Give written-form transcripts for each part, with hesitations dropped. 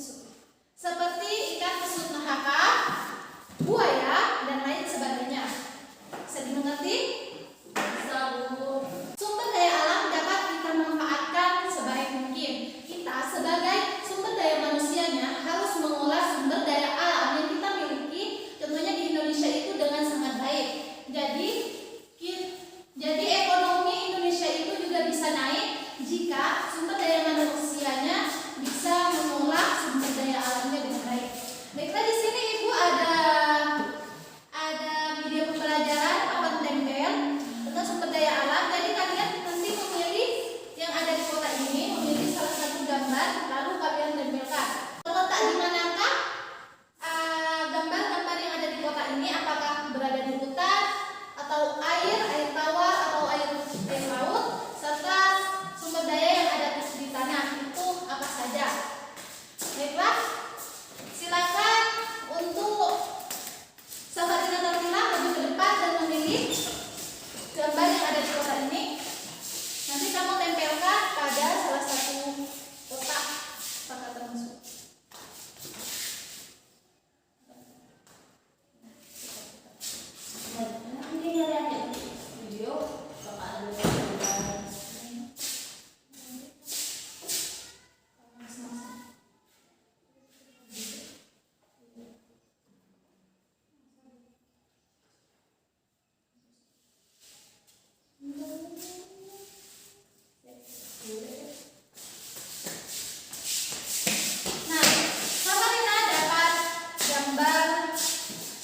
pesut. Seperti ikan pesut nahaka, buaya, dan lain sebagainya. Bisa dimengerti? Bisa, Bu. Sumber daya alam dapat kita manfaatkan sebaik mungkin. Kita sebagai sumber daya manusianya harus mengolah sumber daya alam yang kita miliki, contohnya di Indonesia itu dengan sangat baik. Jadi ekonomi Indonesia itu juga bisa naik jika sumber daya manusianya bisa mengolah sumber daya alamnya dengan baik. Baiklah, di sini Ibu ada video pembelajaran papan tempel tentang sumber daya alam. Jadi kalian nanti memilih yang ada di kotak ini, memilih salah satu gambar, lalu kalian tempelkan. Terletak di manakah gambar-gambar yang ada di kotak ini? Apakah berada di hutan, atau air tawar, atau air laut, serta sumber daya yang ada di tanah itu apa saja? Baiklah, silakan untuk Safarina Tarmila maju ke depan dan memilih gambar yang ada di kotak ini. Nanti kamu tempelkan pada salah satu kotak pakai termasuk.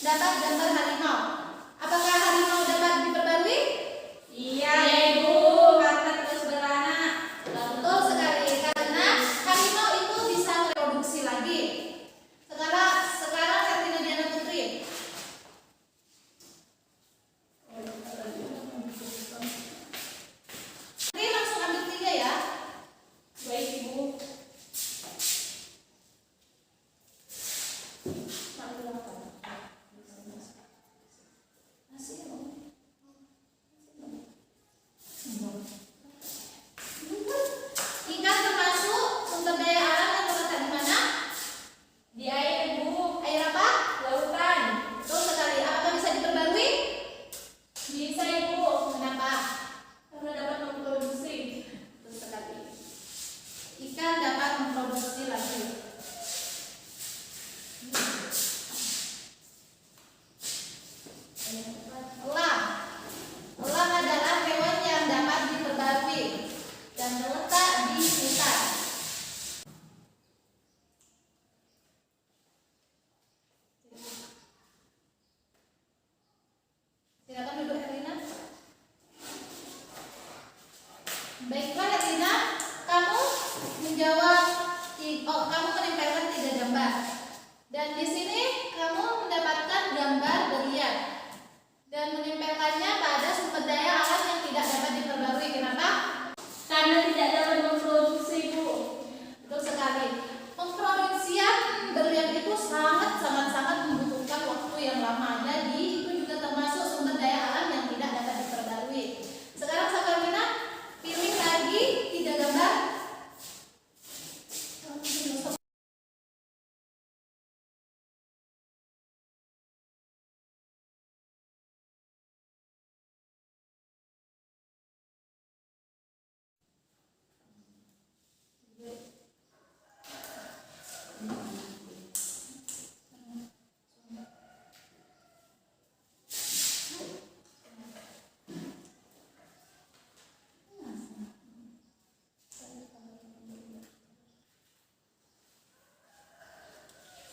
Dapat gambar harimau. Apakah harimau dapat diperbarui? Iya, Ibu, karena terus beranak. Betul sekali, karena harimau itu bisa reproduksi lagi. Sekarang Kartina Diana Putri. Nanti langsung ambil 3 ya. Baik, Ibu. Ikan termasuk sumber daya alam yang terletak di mana? Di air, Bu. Air apa? Lautan. Betul sekali. Apakah bisa diperbarui? Bisa, Ibu. Kenapa? Karena dapat memproduksi. Betul sekali. Ikan dapat memproduksi lagi. Elang adalah hewan yang dapat diperbarui dan terletak di hutan. Silakan duduk, Herlina. Baiklah, Herlina, kamu menjawab. Kamu menempelkan 3 gambar. Dan di sini kamu mendapatkan gambar berlian dan menempelkannya pada sumber daya alam yang tidak dapat diperbarui. Kenapa? Karena tidak dapat memproduksi, Bu. Betul sekali. Pemproduksian berlian itu sangat membutuhkan waktu yang lama. Jadi itu juga termasuk sumber daya alam yang tidak dapat diperbarui. Sekarang Safarina pilih lagi 3 gambar.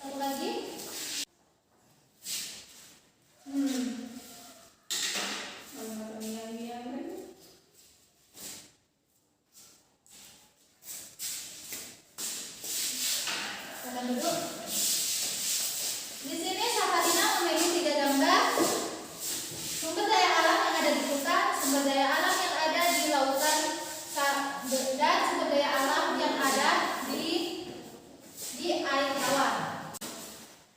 Satu lagi. Silakan duduk. Di sini Safarina memilih 3 gambar. Sumber daya alam yang ada di hutan, sumber daya alam yang ada di lautan, dan sumber daya alam yang ada di air tawar.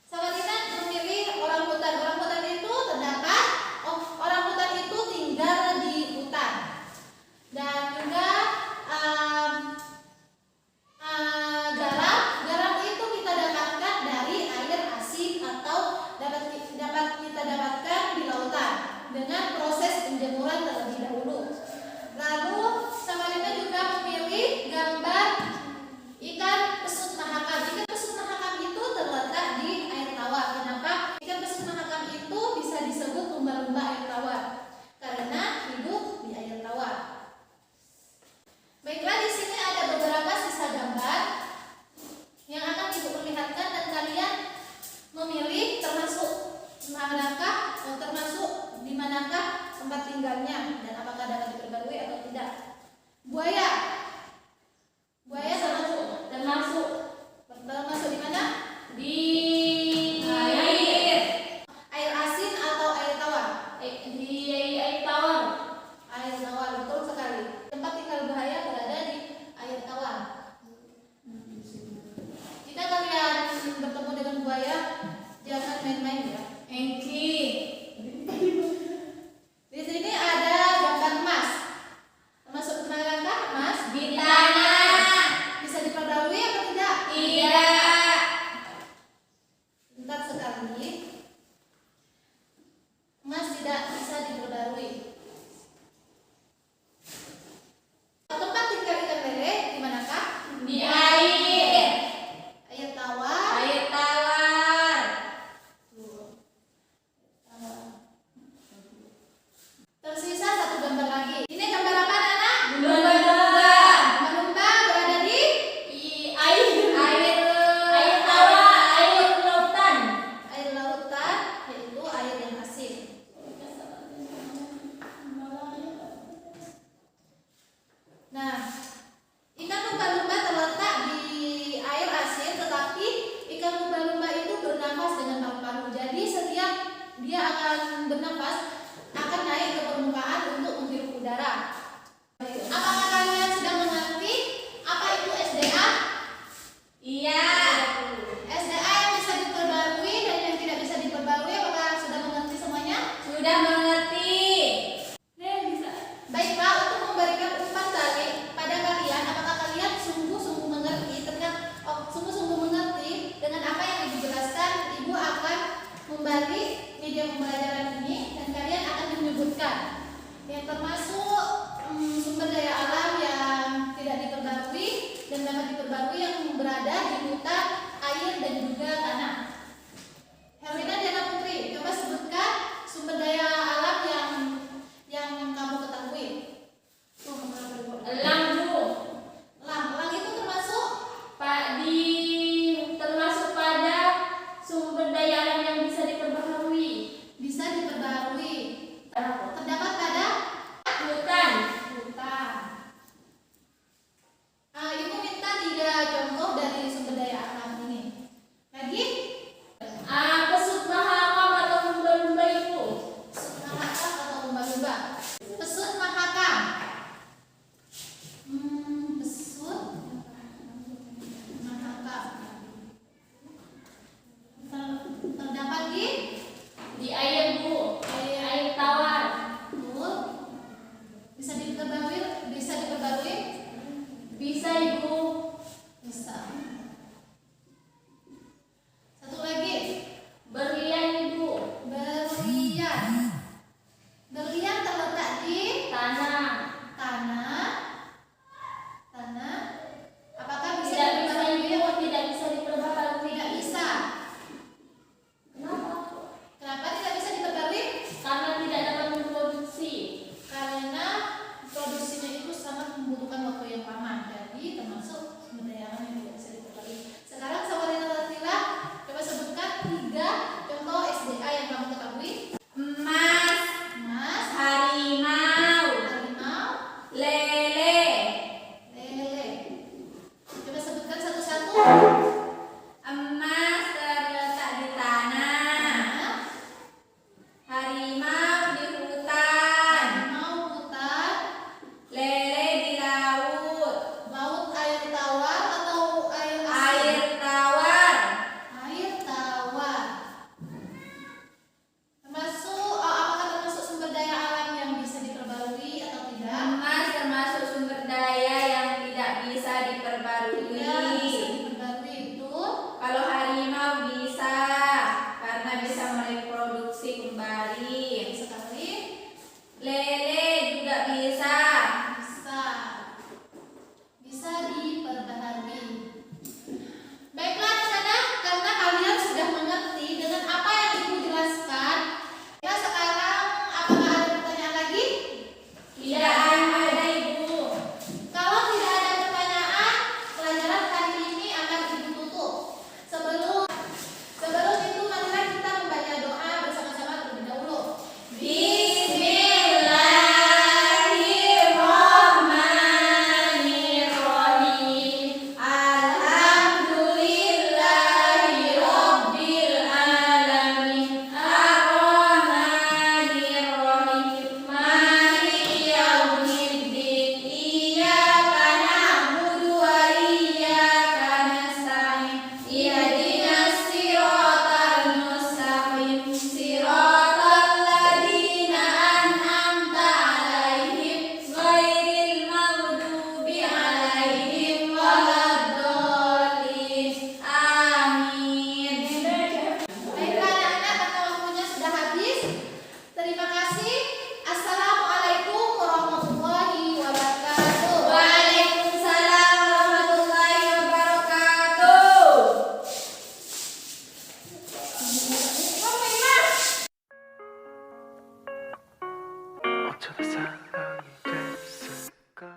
Safarina memilih orangutan. Orangutan itu terdapat, orangutan itu tinggal di hutan. Dan juga garam itu kita manakah tempat tinggalnya dan apakah dapat diperbarui atau tidak. Buaya. Buaya termasuk di mana? Di Air asin atau air tawar? di air tawar. Air tawar, betul sekali. Tempat tinggal buaya berada di air tawar. Jika kalian bertemu dengan buaya, jangan main-main ya. Engki. Di sini ada gambar emas. Termasuk manakah emas? Di tanah. Bisa diperbarui atau tidak? Tidak. Pintar sekali. Emas tidak bisa diperbarui. Tempat tinggal ikan lele di manakah? Di air. Air tawar. Air tawar. Tersisa satu gambar lagi. Ini gambar apa, anak? Lumba-lumba. Lumba-lumba berada di Air tawar, air lautan. air lautan, yaitu air yang asin. Nah, ikan lumba-lumba terletak di air asin, tetapi ikan lumba-lumba itu bernafas dengan paru-paru. Jadi setiap dia akan bernafas, akan naik ke permukaan untuk menghirup udara. Apakah kalian sudah mengerti apa itu SDA? Iya. SDA yang bisa diperbarui dan yang tidak bisa diperbarui, apakah sudah mengerti semuanya? Sudah mengerti. Baiklah, untuk memberikan umpan balik pada kalian, apakah kalian sungguh-sungguh mengerti sungguh-sungguh mengerti dengan apa yang Ibu jelaskan? Ibu akan membalik media pembelajaran ini dan kalian akan menyebutkan yang termasuk sumber daya alam yang tidak diperbarui dan dapat diperbarui yang berada di bumi